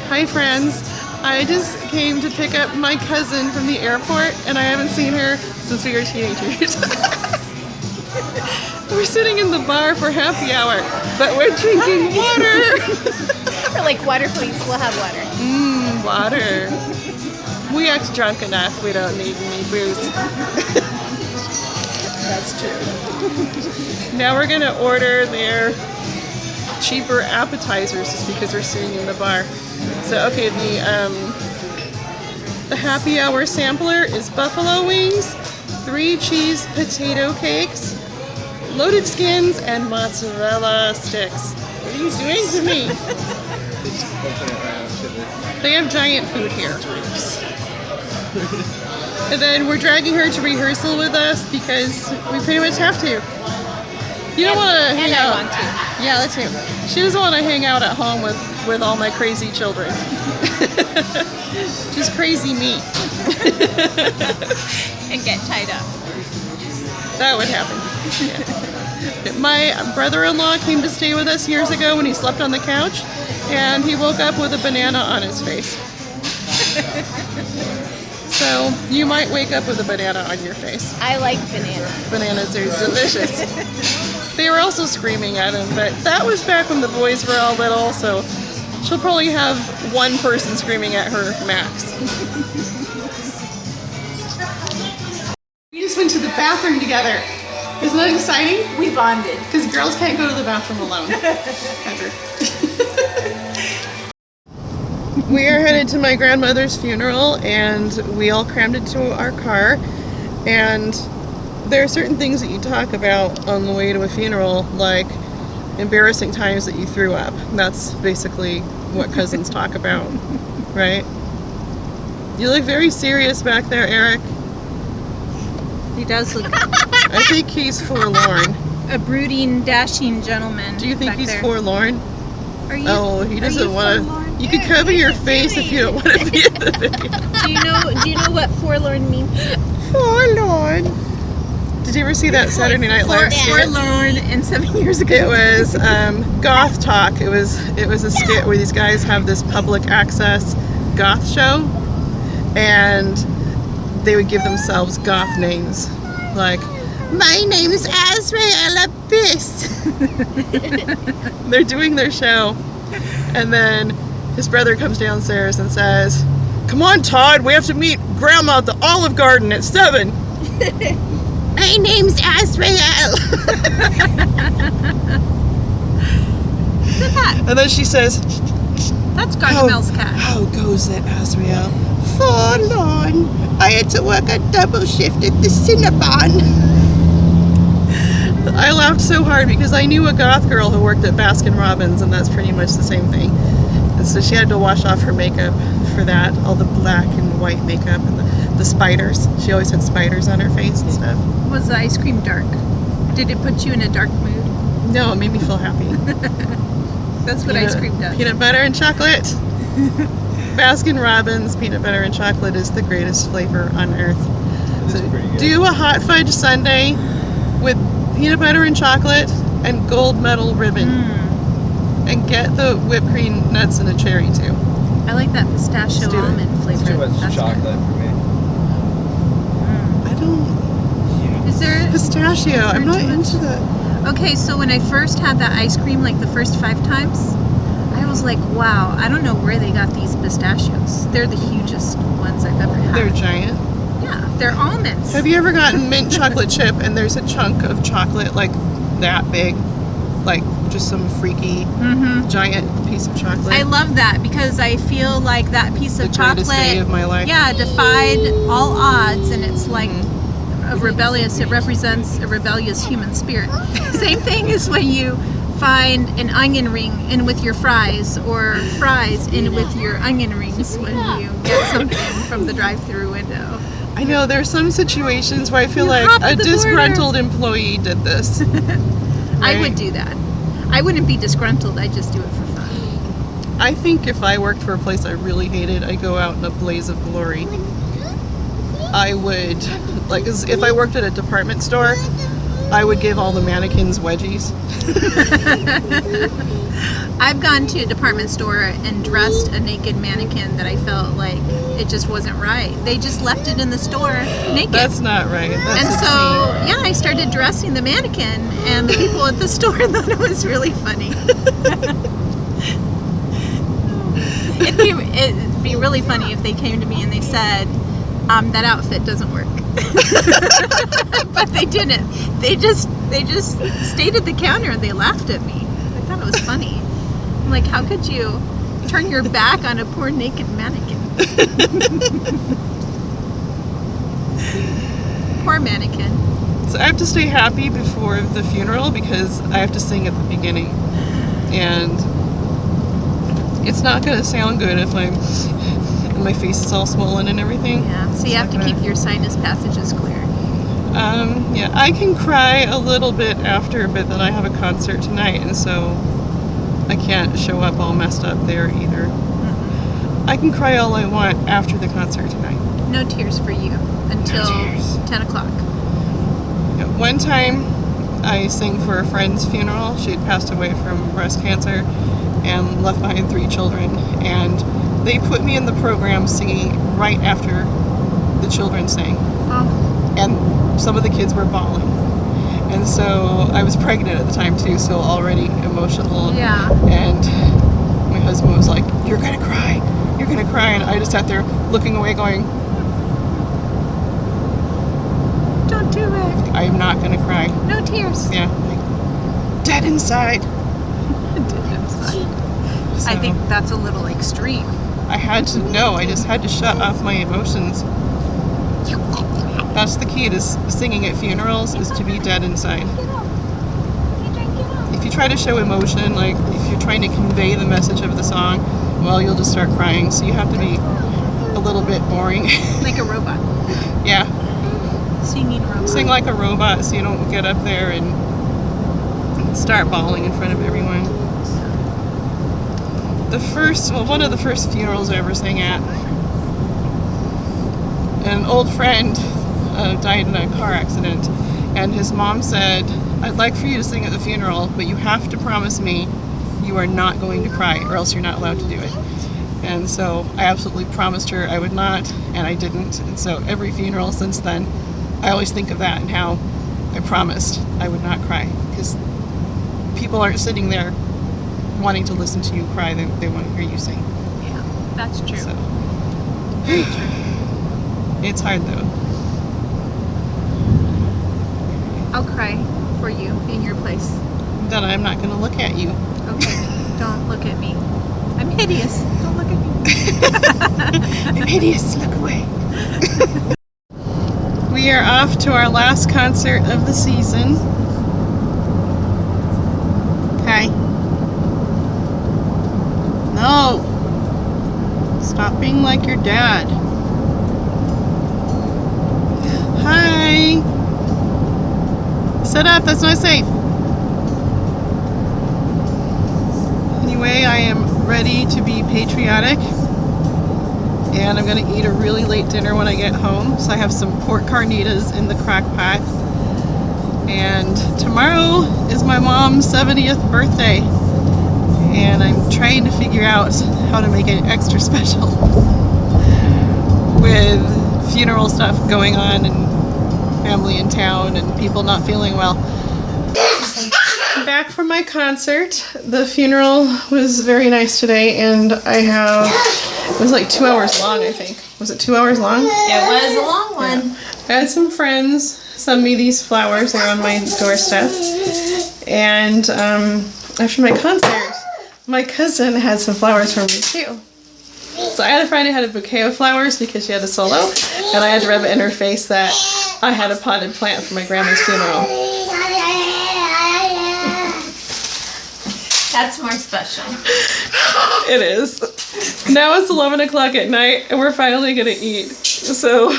Hi friends, I just came to pick up my cousin from the airport and I haven't seen her since we were teenagers. We're sitting in the bar for happy hour, but we're drinking water. We're like, water please, we'll have water. Water. We act drunk enough, we don't need any booze. That's true. Now we're gonna order their cheaper appetizers just because we're sitting in the bar. So okay, the happy hour sampler is buffalo wings, 3 cheese potato cakes, loaded skins, and mozzarella sticks. What are you doing to me? They have giant food here. And then we're dragging her to rehearsal with us because we pretty much have to. You don't want to hang out. And I want to. Yeah, that's true. She doesn't want to hang out at home with all my crazy children. Just crazy me. And get tied up. That would happen. Yeah. My brother-in-law came to stay with us years ago when he slept on the couch, and he woke up with a banana on his face. So you might wake up with a banana on your face. I like bananas. Bananas are delicious. They were also screaming at him, but that was back when the boys were all little, so she'll probably have one person screaming at her max. We just went to the bathroom together. Isn't that exciting? We bonded. Because girls can't go to the bathroom alone. Ever. We are headed to my grandmother's funeral, and we all crammed into our car. And there are certain things that you talk about on the way to a funeral, like embarrassing times that you threw up. That's basically what cousins talk about, right? You look very serious back there, Eric. He does look I think he's forlorn. a brooding, dashing gentleman. Do you think back he's there. forlorn? Are you? Oh, he doesn't want to. You can Eric, cover what your are you face if you don't want to be in the video. Do you know what forlorn means? Forlorn. Did you ever see that Saturday Night Live skit? Forlorn and 7 years ago. It was Goth Talk. It was a skit where these guys have this public access goth show, and they would give themselves goth names, like, my name is Azrael Abyss. They're doing their show, and then his brother comes downstairs and says, come on, Todd, we have to meet Grandma at the Olive Garden at 7. My name's Azrael. And then she says, That's Gargamel's cat. how goes it, Azrael? Forlorn. I had to work a double shift at the Cinnabon. I laughed so hard because I knew a goth girl who worked at Baskin Robbins, and that's pretty much the same thing. And so she had to wash off her makeup for that, all the black and white makeup and the spiders. She always had spiders on her face and stuff. Was the ice cream dark? Did it put you in a dark mood? No, it made me feel happy. That's what ice cream does. Peanut butter and chocolate. Baskin Robbins peanut butter and chocolate is the greatest flavor on earth. So do a hot fudge sundae with peanut butter and chocolate and gold medal ribbon. And get the whipped cream, nuts, and a cherry too. I like that pistachio almond flavor. Too much That's chocolate good. for me. I don't... Is there Pistachio. I'm not into that. Okay, so when I first had that ice cream, like the first 5 times, I was like, wow, I don't know where they got these pistachios. They're the hugest ones I've ever had. They're giant. Yeah, they're almonds. Have you ever gotten mint chocolate chip and there's a chunk of chocolate like that big? Like just some freaky giant piece of chocolate. I love that because I feel like that piece of the chocolate, greatest day of my life. yeah, defied all odds, and it's like a rebellious. It represents a rebellious human spirit. Same thing as when you find an onion ring in with your fries, or fries in with your onion rings when you get something from the drive-through window. I know there's some situations where I feel You like hop a at the disgruntled employee did this. I would do that. I wouldn't be disgruntled. I'd just do it for fun. I think if I worked for a place I really hated, I'd go out in a blaze of glory. I would, like, if I worked at a department store, I would give all the mannequins wedgies. I've gone to a department store and dressed a naked mannequin that I felt like it just wasn't right. They just left it in the store naked. That's not right. That's And so, yeah, I started dressing the mannequin, and the people at the store thought it was really funny. It'd be really funny if they came to me and they said, that outfit doesn't work. But they didn't. They just stayed at the counter and they laughed at me. I thought it was funny. I'm like, how could you turn your back on a poor naked mannequin? Poor mannequin. So I have to stay happy before the funeral because I have to sing at the beginning. And it's not going to sound good if my face is all swollen and everything. Yeah, so you have to keep your sinus passages clear. Yeah, I can cry a little bit after, but then I have a concert tonight, and so I can't show up all messed up there either. Mm-hmm. I can cry all I want after the concert tonight. No tears for you until No tears. 10 o'clock. Yeah, one time I sang for a friend's funeral. She had passed away from breast cancer and left behind 3 children, and they put me in the program singing right after the children sang. Oh. And some of the kids were bawling. And so I was pregnant at the time too, so already emotional. Yeah. And my husband was like, "You're gonna cry. You're gonna cry." And I just sat there looking away going, Don't do it. "I am not gonna cry." No tears. Yeah. Like, dead inside. I think that's a little extreme. I just had to shut off my emotions. That's the key to singing at funerals, is to be dead inside. If you try to show emotion, like if you're trying to convey the message of the song, well, you'll just start crying. So you have to be a little bit boring. Like a robot. Yeah. Singing robot. Sing like a robot so you don't get up there and start bawling in front of everyone. One of the first funerals I ever sang at, an old friend died in a car accident, and his mom said, "I'd like for you to sing at the funeral, but you have to promise me you are not going to cry, or else you're not allowed to do it." And so I absolutely promised her I would not, and I didn't. And so every funeral since then, I always think of that and how I promised I would not cry, because people aren't sitting there wanting to listen to you cry. They want to hear you sing. Yeah, that's true. So Very true. it's hard though. I'll cry for you in your place. Then I'm not going to look at you. Okay, don't look at me. I'm hideous. Don't look at me. I'm hideous. Look away. We are off to our last concert of the season. Okay. No. Stop being like your dad. Hi. Sit up. That's not safe. Anyway, I am ready to be patriotic. And I'm going to eat a really late dinner when I get home. So I have some pork carnitas in the crock pot. And tomorrow is my mom's 70th birthday. And I'm trying to figure out how to make it extra special with funeral stuff going on and family in town and people not feeling well. I'm back from my concert. The funeral was very nice today, and it was like 2 hours long, I think. Was it 2 hours long? It was a long one. Yeah. I had some friends send me these flowers. They're on my doorstep. And after my concert, my cousin had some flowers for me too. So I had a friend who had a bouquet of flowers because she had a solo, and I had to rub it in her face that I had a potted plant for my grandma's funeral. That's more special. It is. Now it's 11 o'clock at night and we're finally gonna eat. So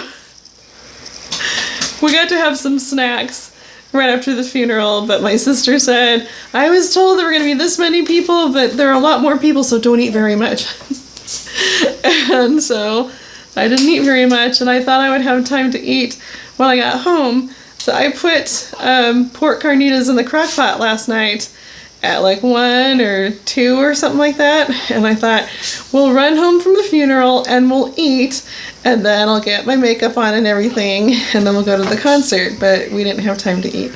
we got to have some snacks right after the funeral, but my sister said, "I was told there were gonna be this many people, but there are a lot more people, so don't eat very much." And so I didn't eat very much, and I thought I would have time to eat when I got home. So I put pork carnitas in the crock pot last night at like 1 or 2 or something like that. And I thought, we'll run home from the funeral and we'll eat. And then I'll get my makeup on and everything. And then we'll go to the concert. But we didn't have time to eat.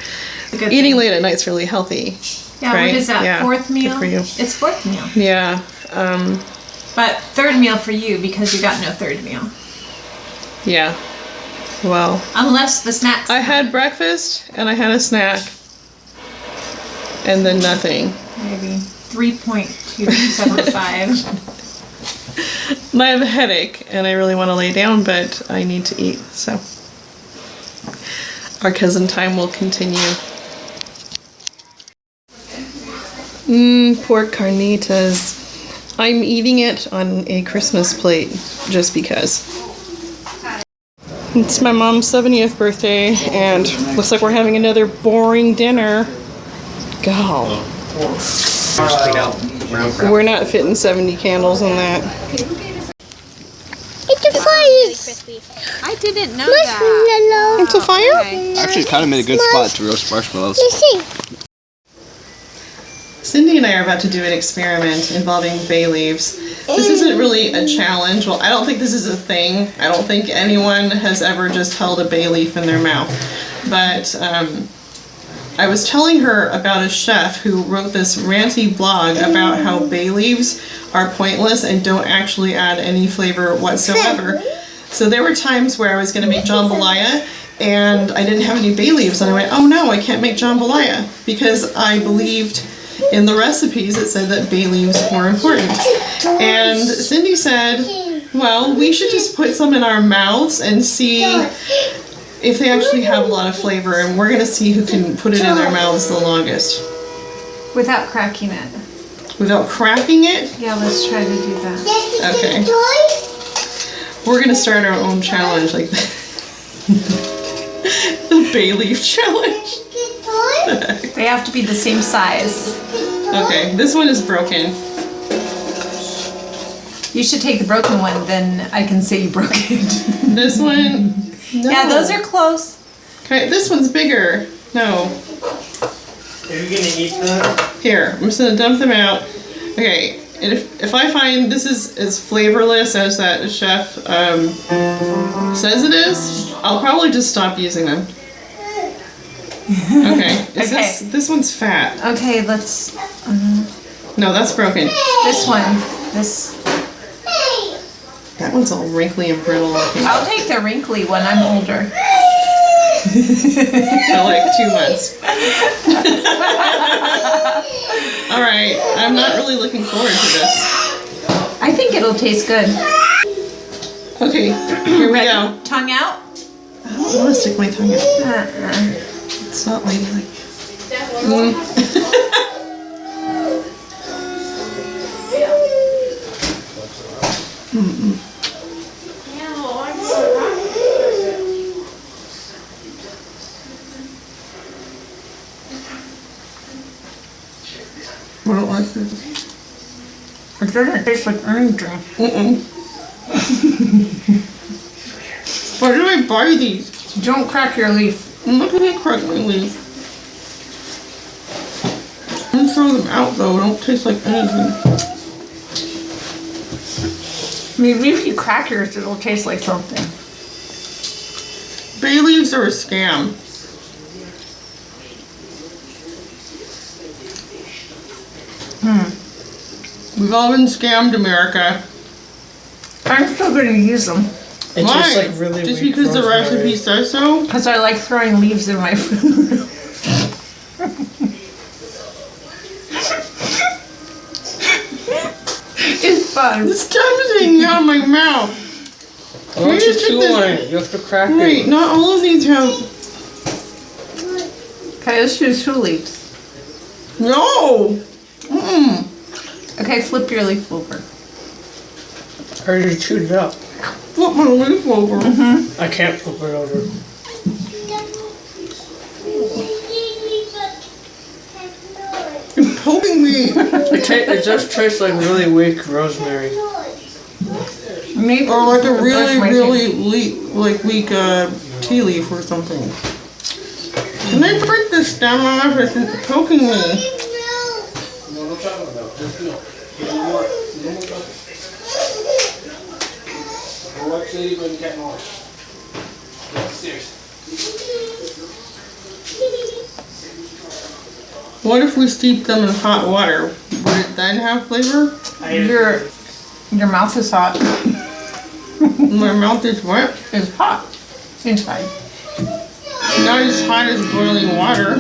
Eating late at night's really healthy. Yeah, right? what is that? Yeah, fourth meal? good for you. It's fourth meal. Yeah. But third meal for you because you got no third meal. Yeah. Well. Unless the snacks. I had breakfast and I had a snack. And then nothing. Maybe 3.275. And I have a headache and I really want to lay down, but I need to eat. So our cousin time will continue. Pork carnitas. I'm eating it on a Christmas plate just because. It's my mom's 70th birthday and looks like we're having another boring dinner. God. We're not fitting 70 candles on that. It's a fire! I didn't know that. It's a fire? Okay. Actually, it kind of made a good spot to roast marshmallows. Cindy and I are about to do an experiment involving bay leaves. This isn't really a challenge. Well, I don't think this is a thing. I don't think anyone has ever just held a bay leaf in their mouth. But I was telling her about a chef who wrote this ranty blog about how bay leaves are pointless and don't actually add any flavor whatsoever. So there were times where I was going to make jambalaya and I didn't have any bay leaves and I went, oh no, I can't make jambalaya because I believed in the recipes it said that bay leaves were important. And Cindy said, well, we should just put some in our mouths and see if they actually have a lot of flavor, and we're gonna see who can put it in their mouths the longest. Without cracking it. Without cracking it? Yeah, let's try to do that. Okay. We're gonna start our own challenge, like the bay leaf challenge. They have to be the same size. Okay, this one is broken. You should take the broken one, then I can say you broke it. This one, no. Yeah, those are close. Okay, this one's bigger. No. Are you gonna eat that? Here, I'm just gonna dump them out. Okay, and if I find this is as flavorless as that chef says it is, I'll probably just stop using them. Okay, this one's fat. Okay, let's. No, that's broken. This one. This. That one's all wrinkly and brittle looking. I'll take the wrinkly one. I'm older. For like 2 months. Alright, I'm not really looking forward to this. I think it'll taste good. Okay, here we go. Tongue out. I don't want to stick my tongue out. It's not ladylike. I don't like this. It doesn't taste like anything. Why do I buy these? Don't crack your leaf. I'm not gonna crack my leaf. I'm gonna throw them out though. They don't taste like anything. Maybe if you crack yours, it'll taste like something. Bay leaves are a scam. We've all been scammed, America. I'm still going to use them. It Why? tastes like really Just weak because the rosemary. recipe says so? Because I like throwing leaves in my food. It's fun. This tongue is hanging out of my mouth. Why don't Can you you chew take this- on it? You have to crack Wait, it. not all of these have. Okay, let's use 2 leaves. No! Mm-mm. Okay, flip your leaf over. I already chewed it up. Flip my leaf over. I can't flip it over. You're poking me. It just tastes like really weak rosemary. Maybe Or like a brush really, my really weak tea leaf or something. Can I break the stem off? It's poking me. No, no chocolate milk. Just milk. Get no more. No more chocolate. Or what lady when you get more? Upstairs. What if we steep them in hot water? Would it then have flavor? Your mouth is hot. My mouth is what? It's hot inside. Not as hot as boiling water.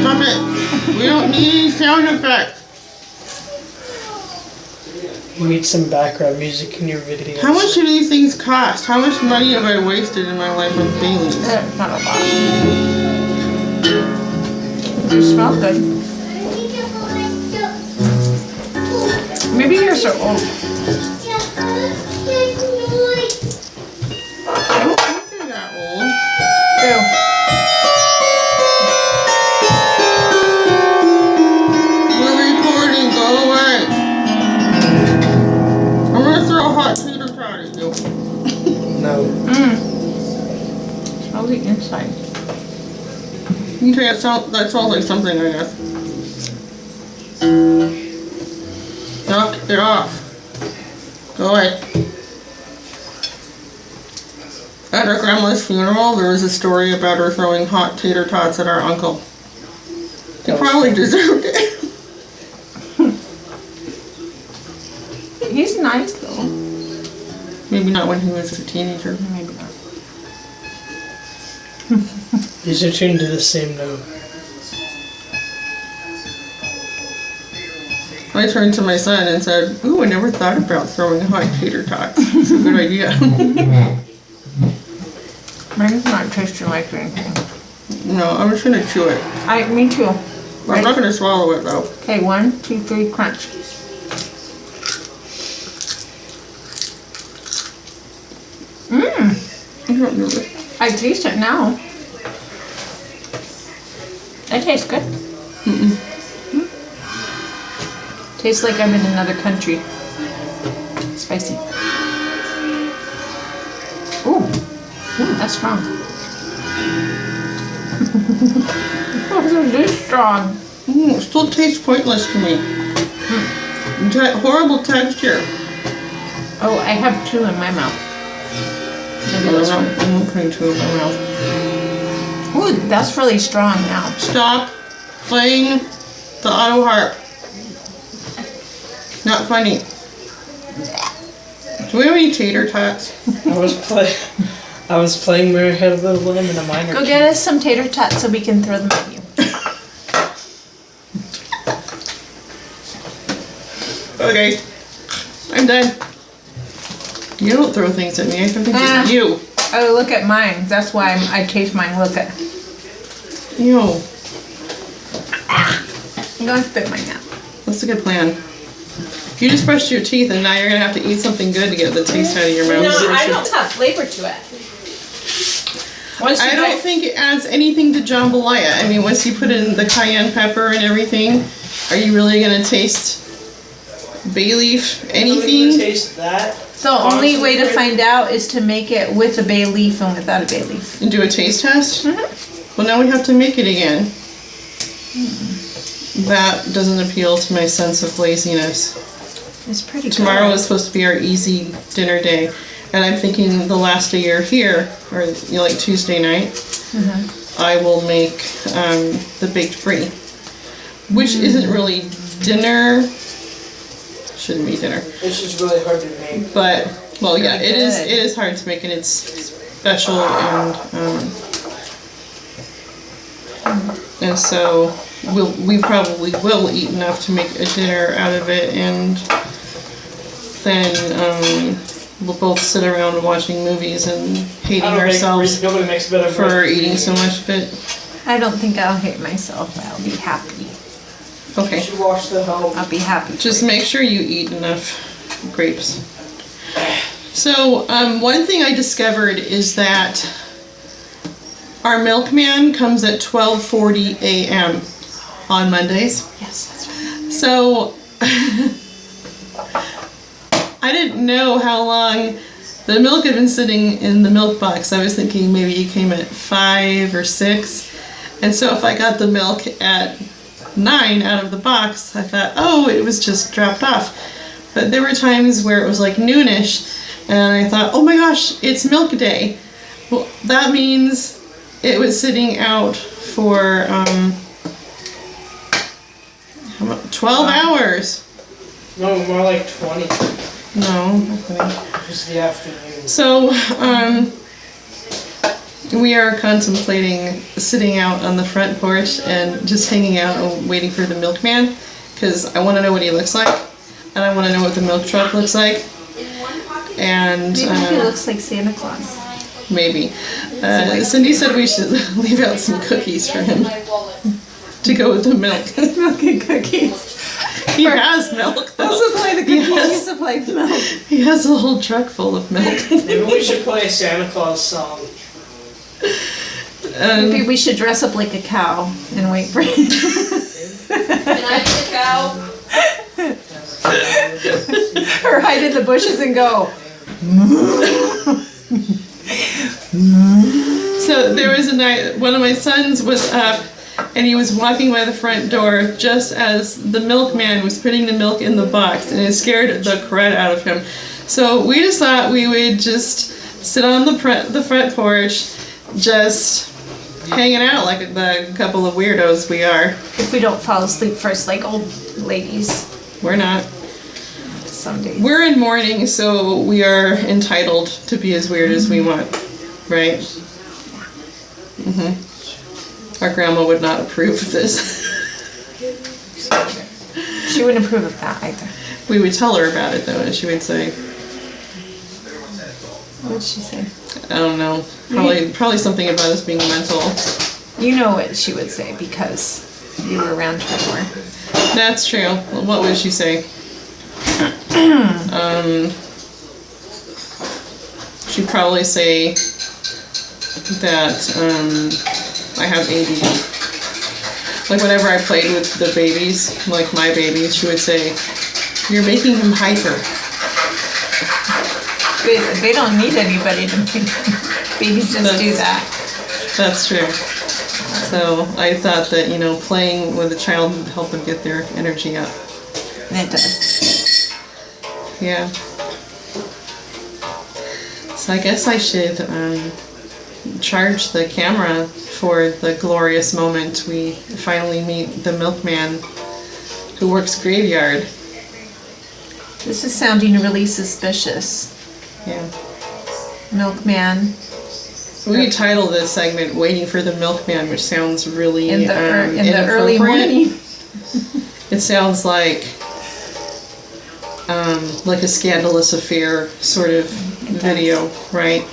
Stop it. We don't need any sound effects. You need some background music in your videos. How much do these things cost? How much money have I wasted in my life on Baileys? Not a lot. They smell good. Maybe you're so old. I don't think they're that old. Ew. We're recording. Go away. I'm gonna throw a hot tater tot at you. No. Smells the inside. Okay, that sounds like something, I guess. Knock it off. Go away. At our grandma's funeral, there was a story about her throwing hot tater tots at our uncle. He probably deserved it. He's nice though. Maybe not when he was a teenager. Maybe not. These are tuned to the same note. I turned to my son and said, "Ooh, I never thought about throwing hot tater tots. It's a good idea." Mine's not tasting like anything. No, I'm just gonna chew it. Me too. I'm not gonna swallow it though. Okay, 1, 2, 3, crunch. I don't know it. I taste it now. It tastes good. Tastes like I'm in another country. Spicy. Ooh, that's strong. It is strong. It still tastes pointless to me. Horrible texture. Oh, I have 2 in my mouth. Maybe this one. I'm not putting 2 in my mouth. Ooh, that's really strong now. Stop playing the autoharp. Not funny. Do we have any tater tots? I was playing Mary Had a Little Lamb in a minor Go key. get us some tater tots so we can throw them at you. Okay. I'm done. You don't throw things at me. I think it's you. Oh, look at mine. That's why I taste mine. Look at. Ew. I'm going to spit mine out. That's a good plan. You just brushed your teeth and now you're going to have to eat something good to get the taste out of your mouth. No, I don't have flavor to it. I don't think it adds anything to jambalaya. I mean, once you put in the cayenne pepper and everything, are you really going to taste bay leaf, anything? Taste that. The only way to find out is to make it with a bay leaf and without a bay leaf. And do a taste test? Well, now we have to make it again. That doesn't appeal to my sense of laziness. It's pretty good. Tomorrow is supposed to be our easy dinner day. And I'm thinking the last day you're here, or like Tuesday night, I will make the baked brie. Which isn't really dinner. Shouldn't be dinner. It's just really hard to make. But, well, yeah, Really it good. is hard to make and it's special and so we probably will eat enough to make a dinner out of it, and then we'll both sit around watching movies and hating ourselves Nobody makes better for eating so much of it. I don't think I'll hate myself. I'll be happy. Okay, You should watch the help. I'll be happy. just make sure you eat enough grapes. So one thing I discovered is that our milkman comes at 12:40 a.m. on Mondays. Yes, that's right. So I didn't know how long the milk had been sitting in the milk box. I was thinking maybe he came at 5 or 6. And so if I got the milk at 9 out of the box, I thought, oh, it was just dropped off. But there were times where it was like noonish, and I thought, oh my gosh, it's milk day. Well, that means it was sitting out for 12 hours. No, more like 20. No, okay. Just the afternoon. So, we are contemplating sitting out on the front porch and just hanging out and waiting for the milkman, because I want to know what he looks like, and I want to know what the milk truck looks like. And Maybe he looks like Santa Claus. maybe. Cindy said we should leave out some cookies for him to go with the milk. Milk and cookies. He has milk, though. I'll supply the cookies, Yes. you supply the milk. He has a whole truck full of milk. Maybe we should play a Santa Claus song. Maybe we should dress up like a cow and wait for him. Can I be a cow? Or hide in the bushes and go. So there was a night, one of my sons was up, and he was walking by the front door just as the milkman was putting the milk in the box, and it scared the crud out of him. So we just thought we would just sit on the front porch, just hanging out like the couple of weirdos we are. If we don't fall asleep first like old ladies We're not. some days. We're in mourning, so we are entitled to be as weird as we want, right? Our grandma would not approve of this. She wouldn't approve of that either. We would tell her about it though, and she would say, What did she say? I don't know, probably something about us being mental. You know what she would say because you were around her more. That's true. What would she say? She'd probably say that I have ADD. Like whenever I played with the babies, like my babies, she would say, "You're making him hyper." They don't need anybody to make babies just do that. That's true. So I thought that, playing with a child would help them get their energy up. And it does. Yeah. So I guess I should charge the camera for the glorious moment we finally meet the milkman who works graveyard. This is sounding really suspicious. Yeah. Milkman. We could title this segment "Waiting for the Milkman," which sounds really In the early inappropriate. morning. It sounds like a scandalous affair sort of video, right?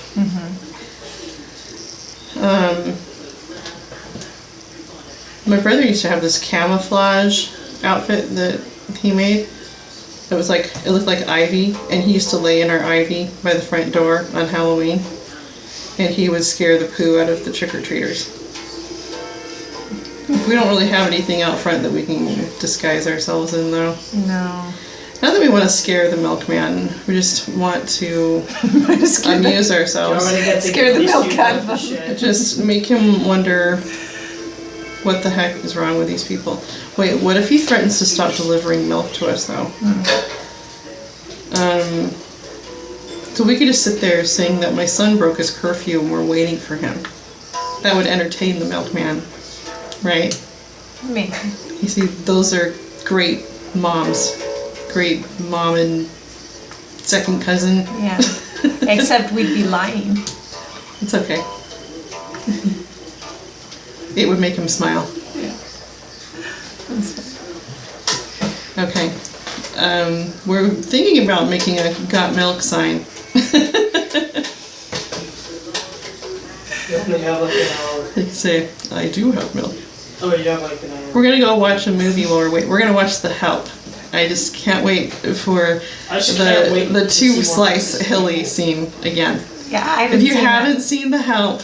My brother used to have this camouflage outfit that he made. It looked like ivy, and he used to lay in our ivy by the front door on Halloween, and he would scare the poo out of the trick-or-treaters. We don't really have anything out front that we can disguise ourselves in, though. No. Not that we want to scare the milkman, we just want to amuse ourselves. Scare the milk out of them. Just make him wonder what the heck is wrong with these people. Wait, what if he threatens to stop delivering milk to us, though? So we could just sit there saying that my son broke his curfew and we're waiting for him. That would entertain the milkman, right? Maybe. You see, those are great moms. Great mom and second cousin. Yeah. Except we'd be lying. It's okay. It would make him smile. Okay. We're thinking about making a got milk sign. You only have like an hour. They can say, I do have milk. Oh, you have like an hour. We're gonna go watch a movie while we're waiting. We're gonna watch The Help. I just can't wait for the two slice hilly scene again. Yeah, I haven't If you seen haven't seen The Help,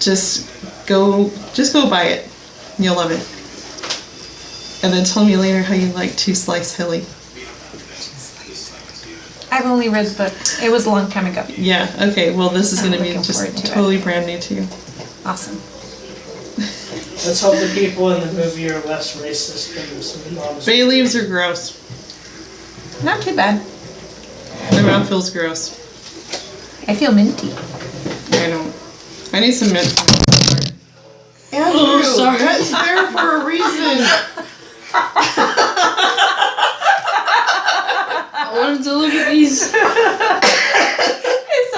just go buy it. You'll love it. And then tell me later how you like Two Slice Hilly. I've only read the book. It was a long time ago. Yeah, okay, well this is I'm going to be looking just forward to it. totally brand new to you. Awesome. Let's hope the people in the movie are less racist than some moms. Bay leaves are gross. Not too bad. My mouth feels gross. I feel minty. I don't. I need some mint. Andrew, Oh, sorry. that's there for a reason. I wanted to look at these. His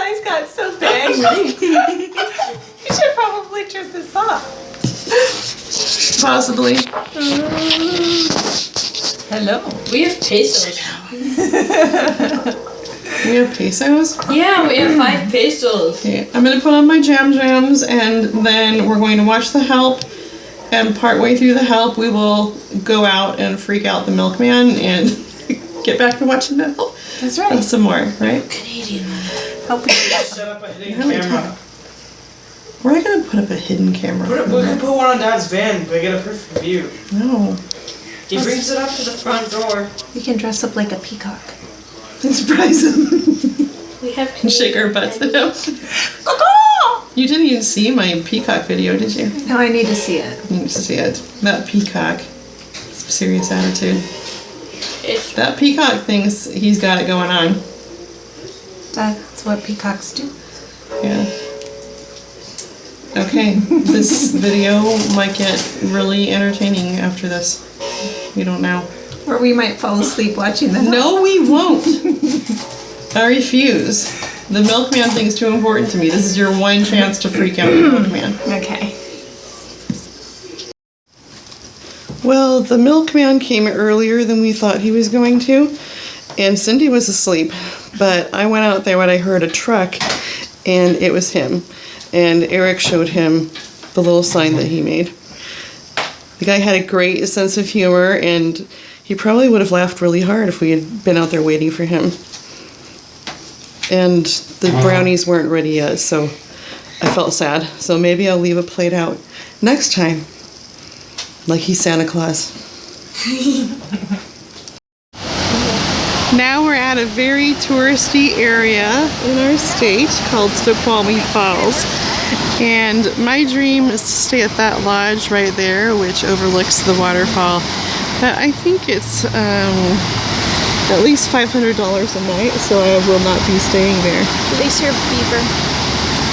eyes got so big. You should probably turn this off. Possibly. Hello. We have pesos now. We have pesos. Yeah, we have 5 pesos. Okay, I'm gonna put on my jams and then we're going to watch The Help. And partway through The Help, we will go out and freak out the milkman and get back to watching The Help. That's right. Some more, right? Canadian money. Hope we Set up a hidden camera. Where are I gonna put up a hidden camera? We can put one on Dad's van, but get a perfect view. No. He brings it up to the front door. We can dress up like a peacock. And surprise him. We have And shake our butts at him. You didn't even see my peacock video, did you? No, I need to see it. You need to see it. That peacock. Serious attitude. That peacock thinks he's got it going on. That's what peacocks do. Yeah. Okay, this video might get really entertaining after this. We don't know. Or we might fall asleep watching the No, we won't. I refuse. The milkman thing's too important to me. This is your one chance to freak out the milkman. Okay. Well, the milkman came earlier than we thought he was going to, and Cindy was asleep. But I went out there when I heard a truck, and it was him. And Eric showed him the little sign that he made. The guy had a great sense of humor, and he probably would have laughed really hard if we had been out there waiting for him. And the brownies weren't ready yet, so I felt sad. So maybe I'll leave a plate out next time. Like he's Santa Claus. Now we're at a very touristy area in our state called Snoqualmie Falls. And my dream is to stay at that lodge right there, which overlooks the waterfall. But I think it's at least $500 a night, so I will not be staying there. Do they serve beaver?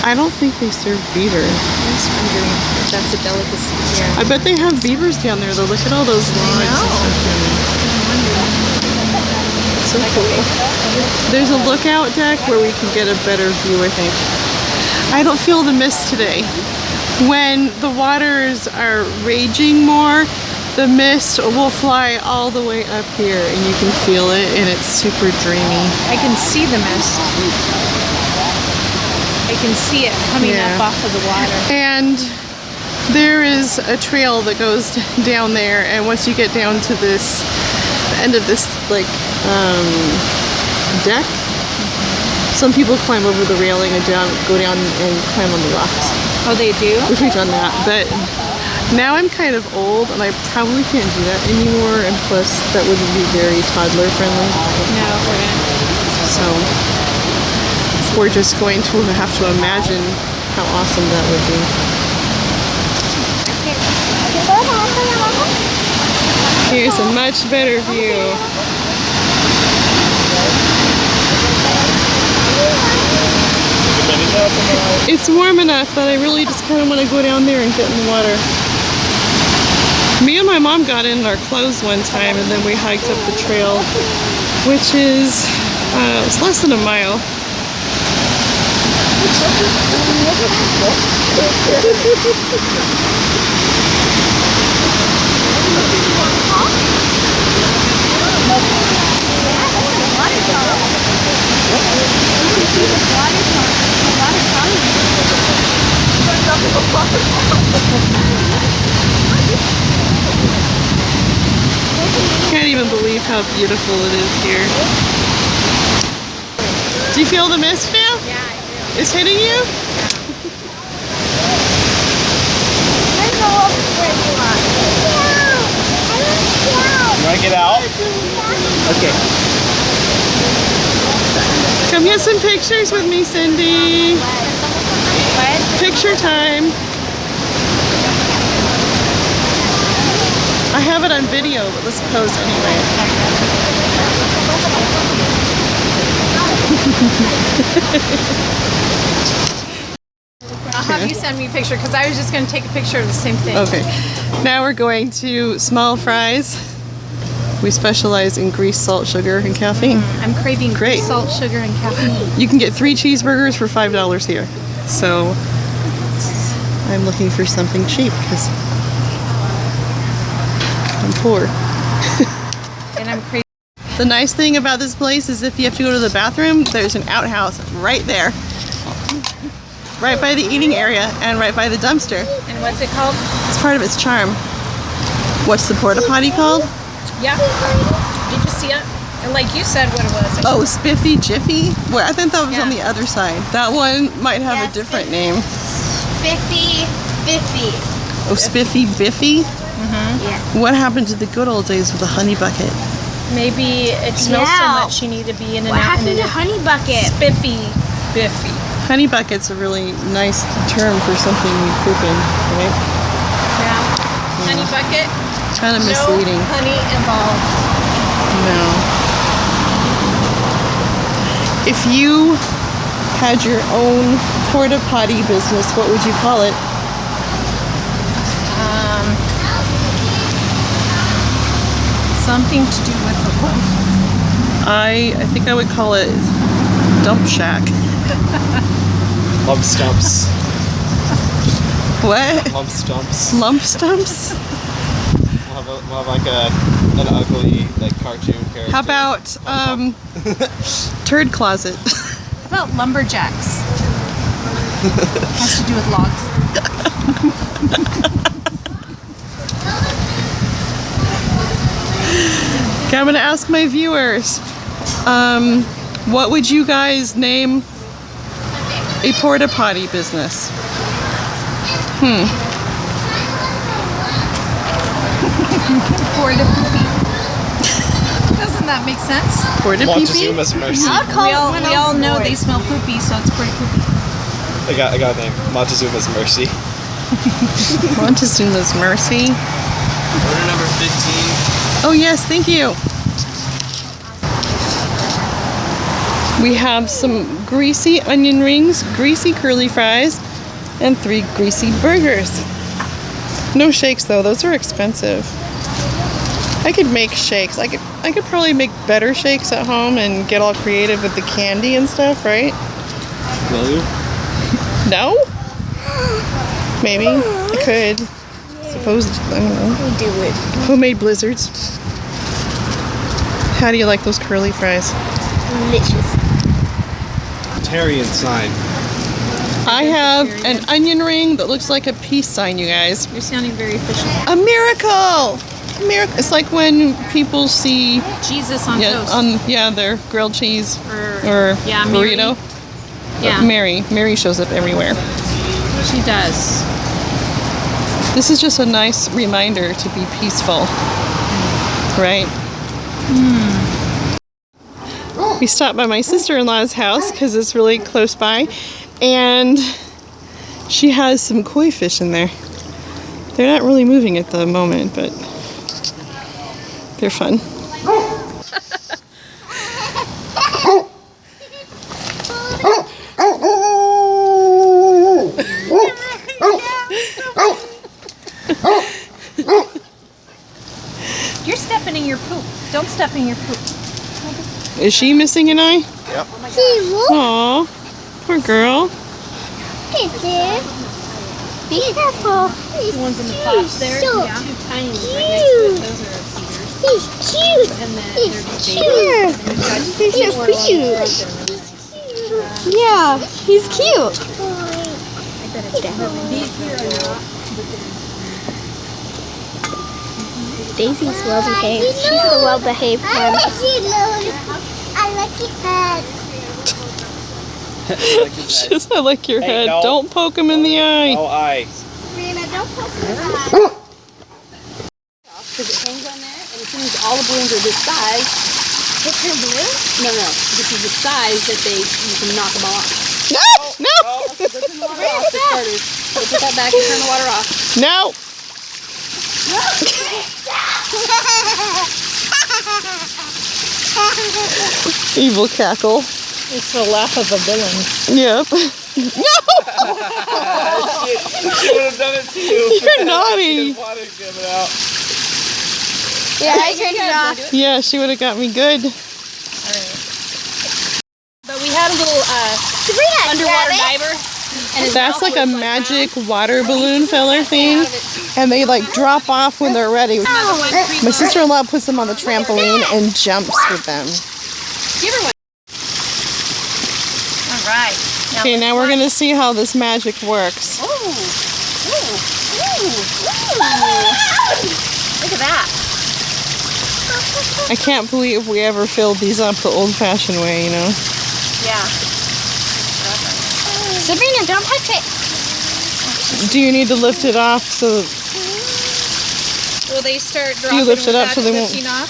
I don't think they serve beaver. I'm just wondering if that's a delicacy here. I bet they have beavers down there though. Look at all those logs. and stuff down there. So cool. There's a lookout deck where we can get a better view, I think. I don't feel the mist today. When the waters are raging more, the mist will fly all the way up here and you can feel it and it's super dreamy. I can see the mist. I can see it coming Yeah. up off of the water. And there is a trail that goes down there, and once you get down to this, the end of this like deck, some people climb over the railing and go down and climb on the rocks. Oh, they do? Which we've done that, but now I'm kind of old and I probably can't do that anymore, and plus that wouldn't be very toddler friendly. No, we're gonna. So we're just going to have to imagine how awesome that would be. Here's a much better view. It's warm enough that I really just kind of want to go down there and get in the water. Me and my mom got in our clothes one time and then we hiked up the trail, which is it's less than a mile. Can't even believe how beautiful it is here. Do you feel the mist now? Yeah, I do. It's hitting you? Let's go over to where you are. You want to get out? Okay. Come get some pictures with me, Cindy. What? Picture time. I have it on video, but let's pose anyway. I'll have you send me a picture because I was just going to take a picture of the same thing. Okay. Now we're going to Small Fries. We specialize in grease, salt, sugar, and caffeine. I'm craving Great. salt, sugar, and caffeine. You can get 3 cheeseburgers for $5 here. So I'm looking for something cheap because I'm poor. And I'm craving. The nice thing about this place is if you have to go to the bathroom, there's an outhouse right there. Right by the eating area and right by the dumpster. And what's it called? It's part of its charm. What's the Porta-Potty called? Yeah. Did you see it? And like you said what it was. Oh, Spiffy Jiffy? Well, I think that was on Yeah. the other side. That one might have Yeah, a different name. Biffy. Oh, Spiffy Biffy? Yeah. What happened to the good old days with the honey bucket? Maybe it smells so Yeah. much you need to be in and What out happened to Honey Bucket? Spiffy Biffy. Honey bucket's a really nice term for something you poop in, right? Yeah. Honey bucket. Kind of misleading. No honey involved. No. If you had your own porta-potty business, what would you call it? Something to do with the wolf. I think I would call it Dump Shack. Lump stumps. What? Lump stumps. Lump stumps? We'll have like an ugly like cartoon character. How about Turd Closet? How about lumberjacks? Has to do with logs. Okay, I'm gonna ask my viewers, what would you guys name a porta-potty business? Porta poopy. Doesn't that make sense? Porta-pee-pee? Montezuma's Mercy. We all know they smell poopy, so it's pretty poopy. I got a name. Montezuma's Mercy. Montezuma's Mercy. Order number 15. Oh yes, thank you. We have some greasy onion rings, greasy curly fries, and 3 greasy burgers. No shakes though, those are expensive. I could make shakes. I could probably make better shakes at home and get all creative with the candy and stuff, right? Will you? No? Maybe. I could. Suppose, I don't know. We do it. Homemade blizzards. How do you like those curly fries? Delicious. Tarian sign. I have an onion ring that looks like a peace sign, you guys. You're sounding very official. A miracle! A miracle. It's like when people see Jesus on toast. their grilled cheese Or or Mary. burrito. Yeah, Mary shows up everywhere. she does. This is just a nice reminder to be peaceful, right? We stopped by my sister-in-law's house because it's really close by, and she has some koi fish in there. They're not really moving at the moment, but they're fun. You're stepping in your poop. Don't step in your poop. Is she missing an eye? Yep. Aw, poor girl. Hey, dear. Be careful. The ones in the pots there. So Yeah. Two tiny ones right cute. next to it. Those are cedars. He's cute. And then He's they're just cute. babies. And we've got He's two more cute. ones that are really nice. Yeah, he's cute. These here are not. Daisy's well behaved. She's the well behaved one. I like your head. Just I like your Hey, head. no. Don't poke him in the eye. Oh, I. Sabrina, don't poke her. Because it hangs on there, and as soon as all the balloons are this size, Picture of blue? No, no. This is the size that you can knock them all off. No! No! Turn the water off for starters. So put that back and turn the water off. No! Evil cackle. It's the laugh of a villain. Yep. No! She would have done it to you. You're naughty. Water coming out. Yeah, I turned it off. Yeah, she would have got me good. But we had a little Sabrina, underwater grab it. diver. And his That's mouth like a was magic water balloon filler thing. And they like drop off when they're ready. My sister-in-law puts them on the trampoline and jumps with them. Give her one. All right. Okay, now we're gonna see how this magic works. Look at that. I can't believe we ever filled these up the old-fashioned way, you know? Yeah. Sabrina, don't touch it. Do you need to lift it off so... Will they start Do dropping you lift it up without so they won't... lifting off?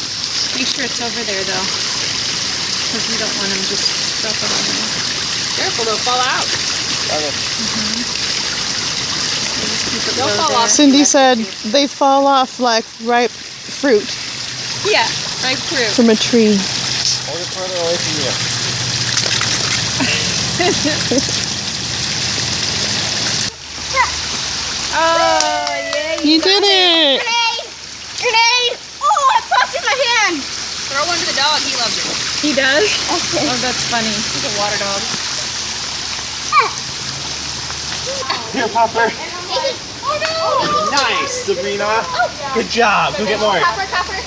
Make sure it's over there though, because we don't want them just drop it on there. Careful, they'll fall out. Keep it They'll low fall there. off. Cindy said they fall off like ripe fruit Yeah, right through. from a tree. Hold it further away from you. Oh, yay! You did it! Grenade! Grenade! Oh, it popped in my hand. Throw one to the dog. He loves it. He does? Okay. Oh, that's funny. He's a water dog. Here, Popper. Oh no! Nice, Sabrina. Good job. Go get more. Copper, copper.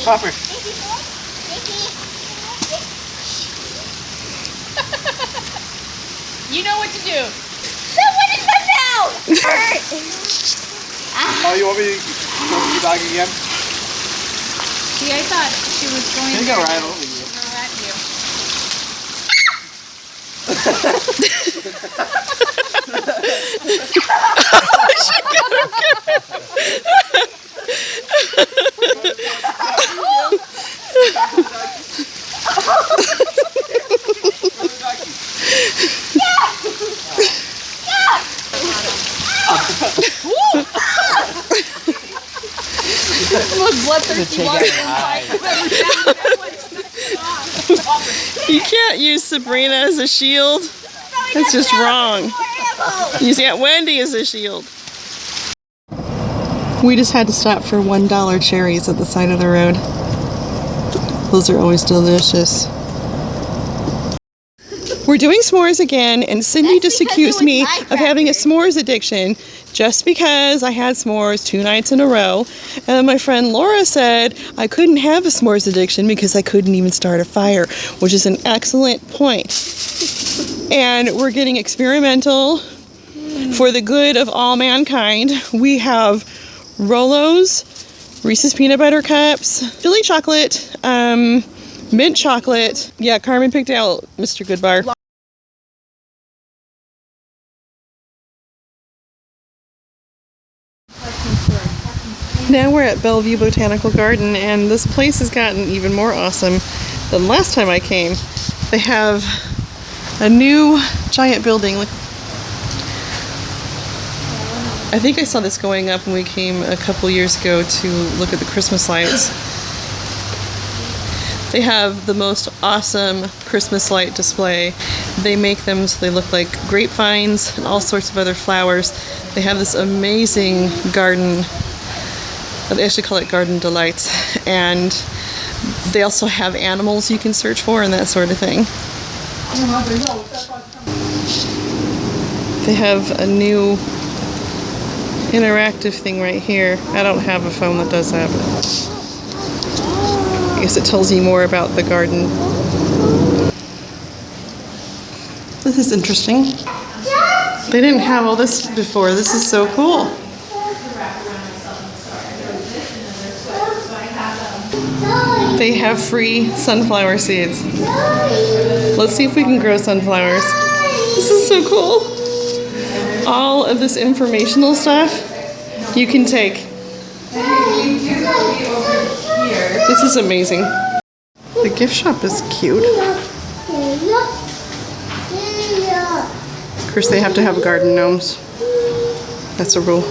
Popper. You know what to do. Someone is my mouth! Oh, you want me to go to the dog again? See, I thought she was going Here you to go, right over you. throw at you. Most bloodthirsty water fight I've ever seen. You can't use Sabrina as a shield. That's just wrong. Use Aunt Wendy as a shield. We just had to stop for $1 cherries at the side of the road. Those are always delicious. We're doing s'mores again, and Cindy That's just because accused it was me my of having a crackers. s'mores addiction just because I had s'mores 2 nights in a row. And then my friend Laura said I couldn't have a s'mores addiction because I couldn't even start a fire, which is an excellent point. And we're getting experimental for the good of all mankind. We have Rolos, Reese's Peanut Butter Cups, Philly chocolate, mint chocolate. Yeah, Carmen picked out Mr. Goodbar. Now we're at Bellevue Botanical Garden, and this place has gotten even more awesome than last time I came. They have a new giant building. Look, I think I saw this going up when we came a couple years ago to look at the Christmas lights. They have the most awesome Christmas light display. They make them so they look like grapevines and all sorts of other flowers. They have this amazing garden. They actually call it Garden Delights. And they also have animals you can search for and that sort of thing. They have a new interactive thing right here. I don't have a phone that does that, but I guess it tells you more about the garden. This is interesting. They didn't have all this before. This is so cool. They have free sunflower seeds. Let's see if we can grow sunflowers. This is so cool. All of this informational stuff you can take. This is amazing. The gift shop is cute. Of course, they have to have garden gnomes. That's a rule.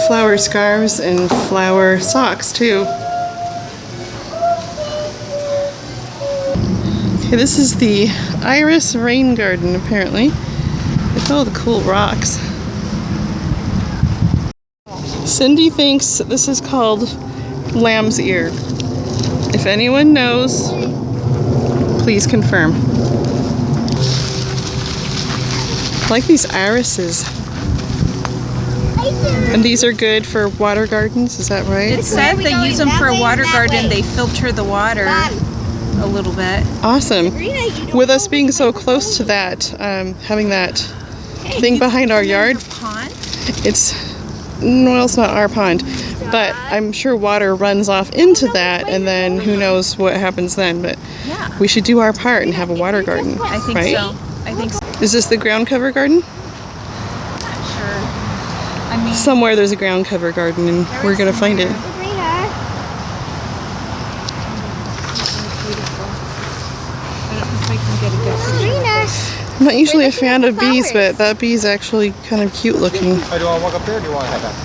Flower scarves and flower socks too. Okay, this is the Iris Rain Garden apparently. Look at all the cool rocks. Cindy thinks this is called lamb's ear. If anyone knows, please confirm. I like these irises. And these are good for water gardens, is that right? It said they use them for a water garden. They filter the water a little bit. Awesome. With us being so close to that, having that thing behind our yard, Pond? well, it's not our pond, but I'm sure water runs off into that, and then who knows what happens then, but Yeah. we should do our part and have a water garden, I think right? so. I think so. Is this the ground cover garden? Sure. I mean, Somewhere there's a ground cover garden, and we're gonna find it. I'm not usually a fan of bees, but that bee is actually kind of cute looking. Oh, do you want to walk up there or do you want to head back?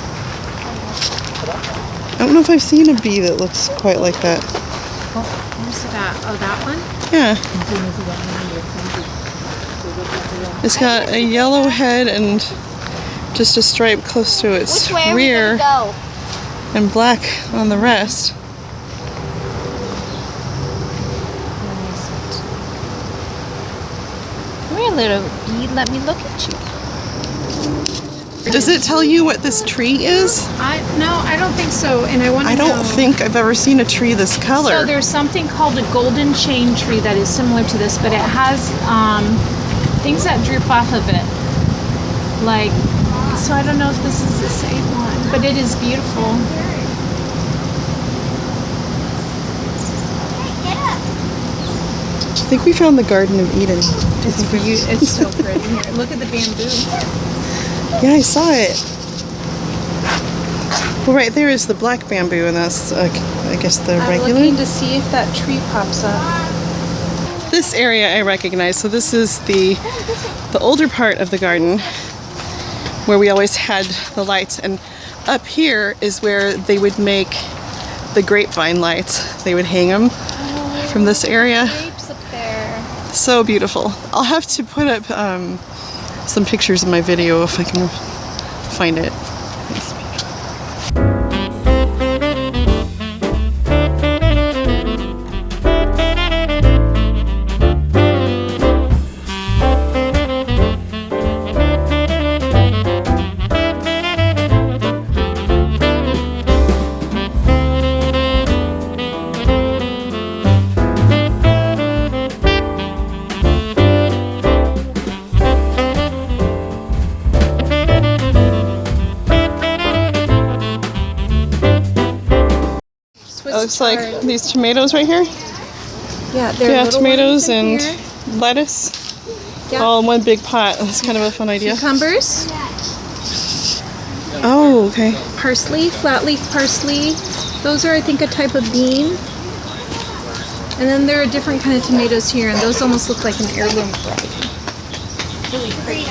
I don't know if I've seen a bee that looks quite like that. where's that? Oh, that one? Yeah. It's got a yellow head and just a stripe close to its Which way are we rear gonna go? and black on the rest. Come here, little bee. Let me look at you. Does it tell you what this tree is? No, I don't think so. And I want to I don't think I've ever seen a tree this color. So there's something called a golden chain tree that is similar to this, but it has things that droop off of it. Like, so I don't know if this is the same one, but it is beautiful. I think we found the Garden of Eden. It's so pretty. Here, look at the bamboo. Yeah, I saw it. Well, right there is the black bamboo, and that's, I guess, the I'm regular. looking to see if that tree pops up. This area I recognize. So this is the older part of the garden where we always had the lights, and up here is where they would make the grapevine lights. They would hang them from this area. Grapes up there. So beautiful. I'll have to put up some pictures in my video if I can find it. It looks like these tomatoes right here. Yeah, they're Yeah, little tomatoes ones in and here. lettuce Yeah. all in one big pot. That's kind of a fun idea. Cucumbers, Oh, okay. parsley, flat leaf parsley. Those are, I think, a type of bean. And then there are different kind of tomatoes here, and those almost look like an heirloom variety. Really pretty.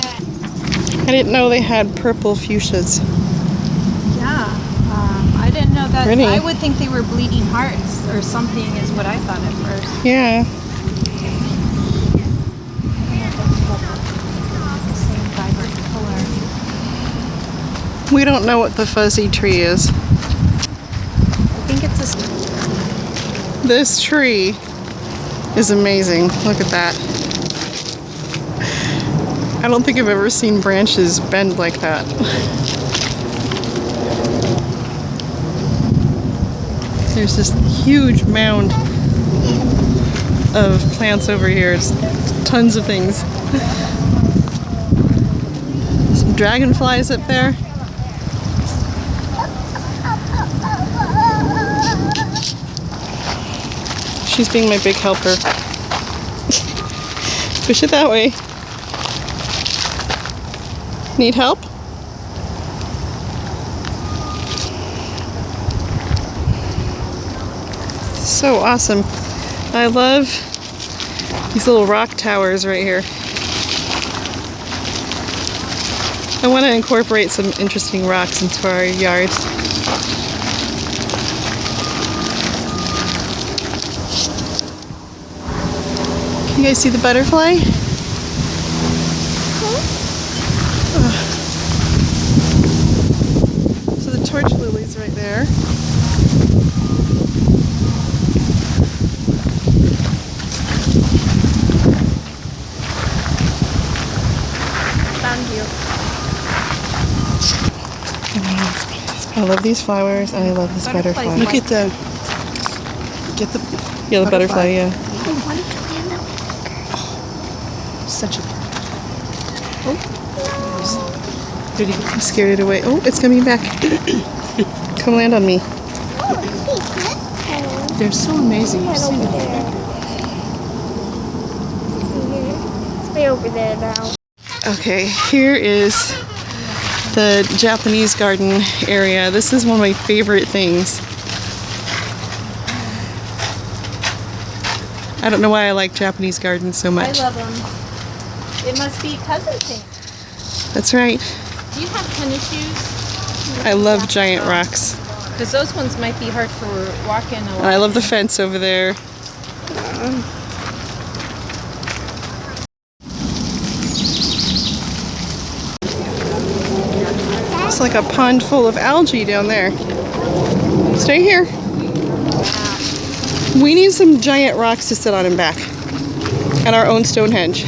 I didn't know they had purple fuchsias. Yeah, I didn't know that. Pretty. I would think they were bleeding hearts or something, is what I thought at first. Yeah. Same vibrant color. We don't know what the fuzzy tree is. I think it's a. This tree is amazing. Look at that. I don't think I've ever seen branches bend like that. There's this huge mound of plants over here. It's tons of things. Some dragonflies up there. She's being my big helper. Push it that way. Need help? So awesome. I love these little rock towers right here. I want to incorporate some interesting rocks into our yard. Can you guys see the butterfly? So the torch lily's right there. Found you. I love these flowers and I love this butterfly. Butterflies Look at the butterfly, yeah. I wanted to land that one. Such a Did he scared it away? Oh, it's coming back. Come land on me. They're so amazing. Right over there. It's way over there now. Okay, here is the Japanese garden area. This is one of my favorite things. I don't know why I like Japanese gardens so much. I love them. It must be cousin thing. That's right. Do you have tennis shoes? I love giant rocks. Because those ones might be hard for walking a And lot. I love the fence over there. It's like a pond full of algae down there. Stay here. We need some giant rocks to sit on and back. And our own Stonehenge.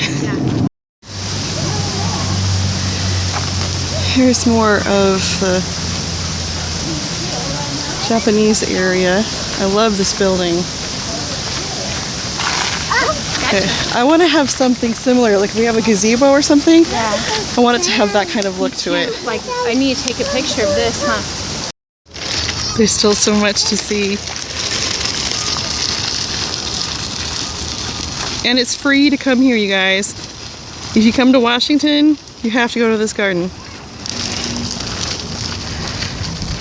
Here's more of the Japanese area. I love this building. Okay. I want to have something similar, like if we have a gazebo or something. Yeah. I want it to have that kind of look to it. Like, I need to take a picture of this, huh? There's still so much to see. And it's free to come here, you guys. If you come to Washington, you have to go to this garden.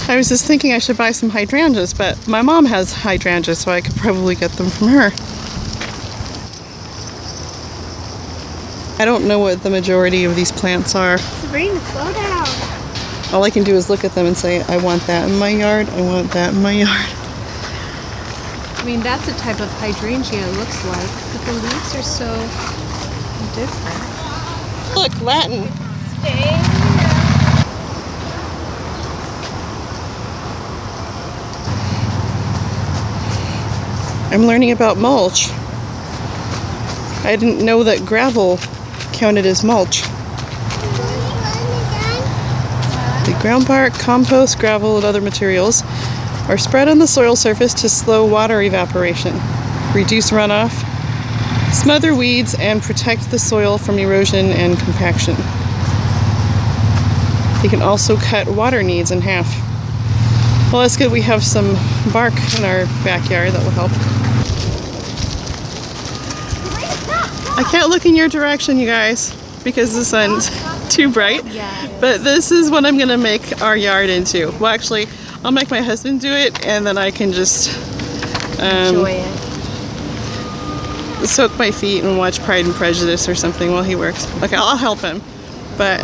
I was just thinking I should buy some hydrangeas, but my mom has hydrangeas, so I could probably get them from her. I don't know what the majority of these plants are. Sabrina, slow down. All I can do is look at them and say, I want that in my yard, I want that in my yard. I mean, that's a type of hydrangea, it looks like. But the leaves are so different. Look, Latin. I'm learning about mulch. I didn't know that gravel counted as mulch. The ground bark, compost, gravel, and other materials are spread on the soil surface to slow water evaporation, reduce runoff, smother weeds, and protect the soil from erosion and compaction. They can also cut water needs in half. Well, that's good. We have some bark in our backyard that will help. I can't look in your direction, you guys, because the sun's too bright. But this is what I'm gonna make our yard into. Well, actually, I'll make my husband do it, and then I can just Enjoy it. soak my feet and watch Pride and Prejudice or something while he works. Okay, I'll help him. But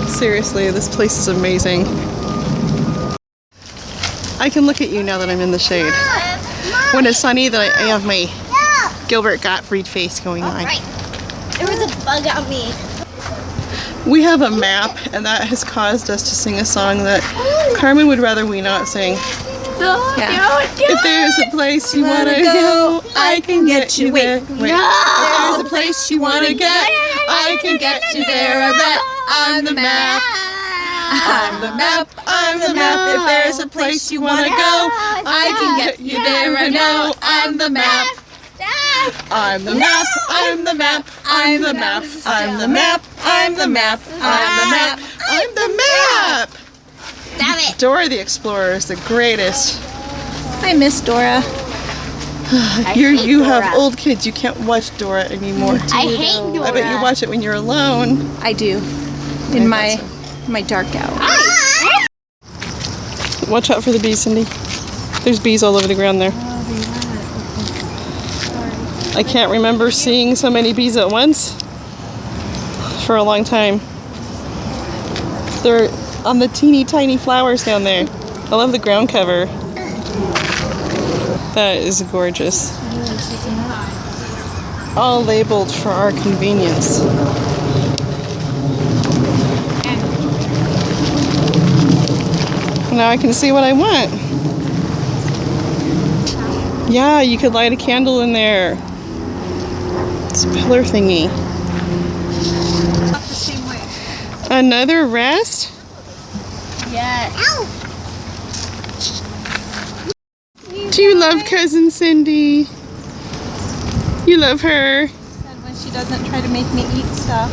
seriously, this place is amazing. I can look at you now that I'm in the shade. When it's sunny, then I have my Gilbert Gottfried face going on. Right. There was a bug on me. We have a map, and that has caused us to sing a song that Carmen would rather we not sing. If there's a place you want to go, I can get you there. Wait. If there's a place you want to get, I can get you there. I bet I'm the map. I'm the map. I'm the map. If there's a place you want to go, I can get you there. I know I'm the map. I'm the map, I'm the map, I'm the map, I'm the map, I'm the map, I'm the map, I'm the map! Damn it. Dora the Explorer is the greatest. I miss Dora. You have old kids, you can't watch Dora anymore. I hate Dora. I bet you watch it when you're alone. I do. In my dark hour. Watch out for the bees, Cindy. There's bees all over the ground there. I can't remember seeing so many bees at once for a long time. They're on the teeny tiny flowers down there. I love the ground cover. That is gorgeous. All labeled for our convenience. Now I can see what I want. Yeah, you could light a candle in there. It's a pillar thingy. Not the same way. Another rest? Yes. Do you love Cousin Cindy? You love her? Said when she doesn't try to make me eat stuff.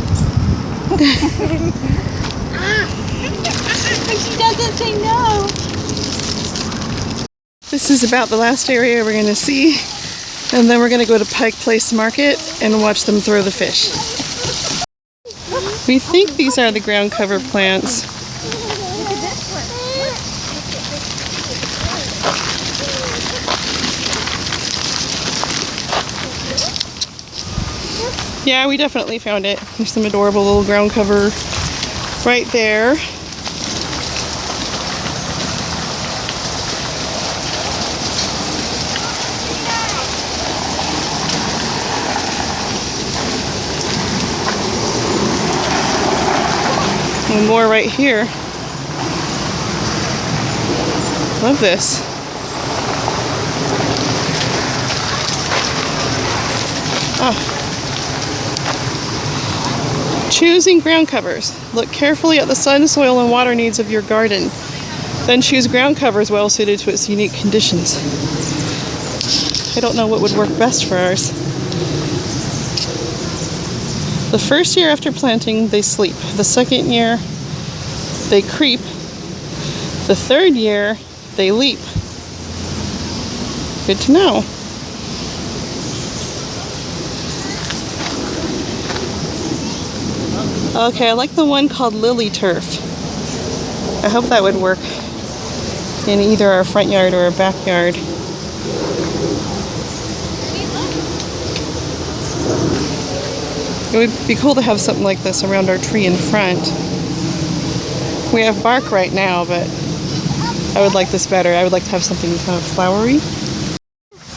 When she doesn't say no. This is about the last area we're going to see. And then we're going to go to Pike Place Market and watch them throw the fish. We think these are the ground cover plants. Yeah, we definitely found it. There's some adorable little ground cover right there. And more right here. Love this. Oh. Choosing ground covers. Look carefully at the sun, soil, and water needs of your garden. Then choose ground covers well suited to its unique conditions. I don't know what would work best for ours. The first year after planting, they sleep. The second year, they creep. The third year, they leap. Good to know. Okay, I like the one called Lily Turf. I hope that would work in either our front yard or our backyard. It would be cool to have something like this around our tree in front. We have bark right now, but I would like this better. I would like to have something kind of flowery.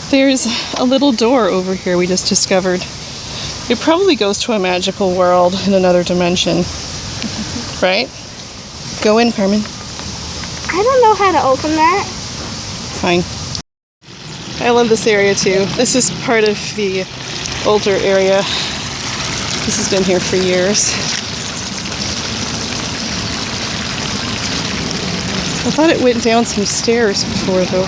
There's a little door over here we just discovered. It probably goes to a magical world in another dimension. Right? Go in, Carmen. I don't know how to open that. Fine. I love this area too. This is part of the older area. This has been here for years. I thought it went down some stairs before though.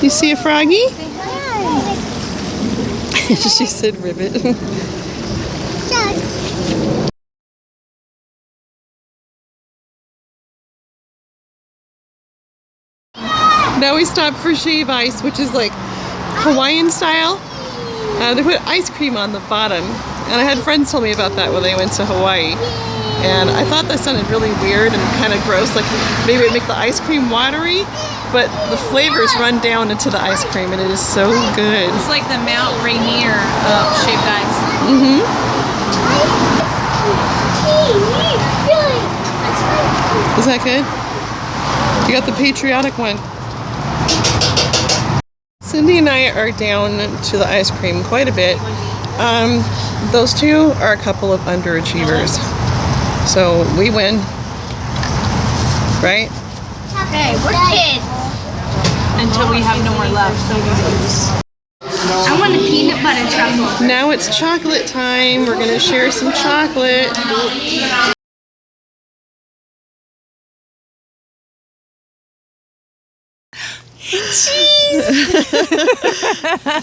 You see a froggy? She said ribbit. Now we stopped for shave ice, which is like Hawaiian style. They put ice cream on the bottom, and I had friends tell me about that when they went to Hawaii. And I thought that sounded really weird and kind of gross, like maybe it'd make the ice cream watery, but the flavors run down into the ice cream and it is so good. It's like the Mount Rainier of shaved ice. Mm-hmm. Is that good? You got the patriotic one. Cindy and I are down to the ice cream quite a bit. Those two are a couple of underachievers. So we win. Right? Hey, we're kids. Until we have no more left. I want a peanut butter chocolate. Now it's chocolate time. We're gonna share some chocolate.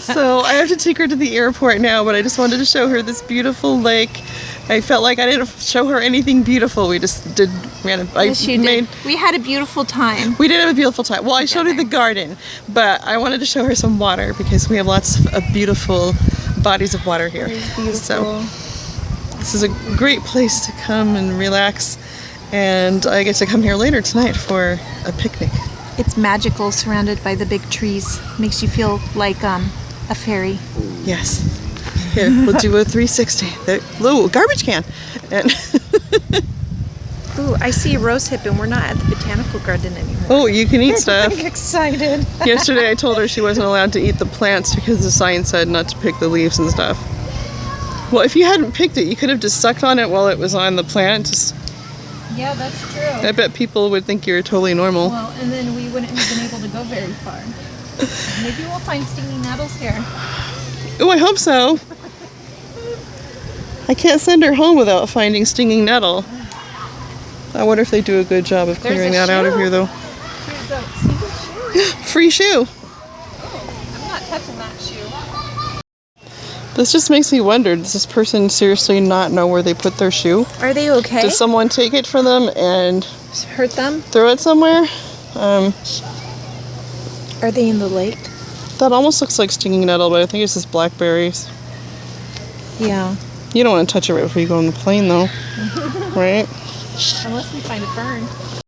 So I have to take her to the airport now, but I just wanted to show her this beautiful lake. I felt like I didn't show her anything beautiful. We just did random. Yes, you did. We had a beautiful time. We did have a beautiful time. Well, I showed her the garden, but I wanted to show her some water because we have lots of beautiful bodies of water here. So this is a great place to come and relax, and I get to come here later tonight for a picnic. It's magical, surrounded by the big trees. Makes you feel like a fairy. Yes. Here, we'll do a 360. Ooh, garbage can. And Ooh, I see a rose hip, and we're not at the botanical garden anymore. oh, you can eat stuff. I'm excited. Yesterday I told her she wasn't allowed to eat the plants because the sign said not to pick the leaves and stuff. Well, if you hadn't picked it, you could have just sucked on it while it was on the plant. Just, Yeah, that's true. I bet people would think you're totally normal. Well, and then we wouldn't have been able to go very far. Maybe we'll find stinging nettles here. Oh, I hope so. I can't send her home without finding stinging nettle. I wonder if they do a good job of clearing that out of here, though. Here's a single shoe. Free shoe. I'm not touching that shoe. This just makes me wonder, does this person seriously not know where they put their shoe? Are they okay? Did someone take it from them and Hurt them? throw it somewhere? Are they in the lake? That almost looks like stinging nettle, but I think it's just blackberries. Yeah. You don't want to touch it right before you go on the plane, though. Right? Unless we find a fern.